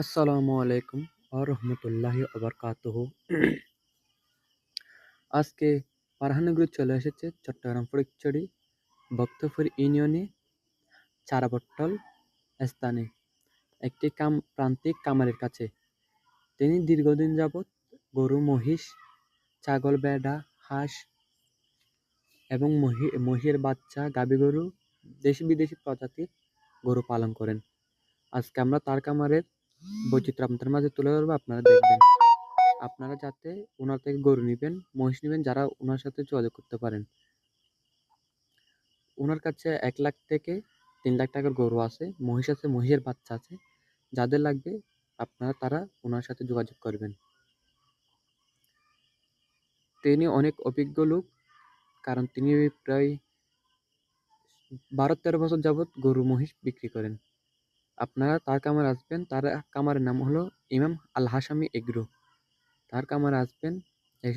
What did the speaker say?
আসসালামু আলাইকুম রহমতুল্লাহি আবরকাতুহু। আজকে পারহানুগুড়ি চলে এসেছে চট্টগ্রাম ফটিকছড়ি ভক্তপুর ইউনিয়নে চারাবট্টল স্থানে একটি প্রান্তিক কামারের কাছে। তিনি দীর্ঘদিন যাবৎ গরু, মহিষ, ছাগল, ভেড়া, হাঁস এবং মহিষের বাচ্চা, গাভী গরু, দেশি বিদেশি প্রজাতির গরু পালন করেন। আজকে আমরা তার কামারের বৈচিত্র্য আপনাদের মাঝে তুলে ধরবো, আপনারা দেখবেন। আপনারা যাতে ওনার থেকে গরু নেবেন, মহিষ নেবেন, যারা ওনার সাথে যোগাযোগ করতে পারেন। ওনার কাছে 1 লাখ থেকে 3 লাখ টাকার গরু আছে, মহিষ আছে, মহিষের বাচ্চা আছে। যাদের লাগবে তারা ওনার সাথে যোগাযোগ করবেন। তিনি অনেক অভিজ্ঞ লোক, কারণ তিনি প্রায় 12-13 বছর যাবৎ গরু মহিষ বিক্রি করেন। আপনারা তার কামারে আসবেন। তার কামারের নাম হলো ইমাম আল হাসামি এগ্রো। তার কামারে আসবেন,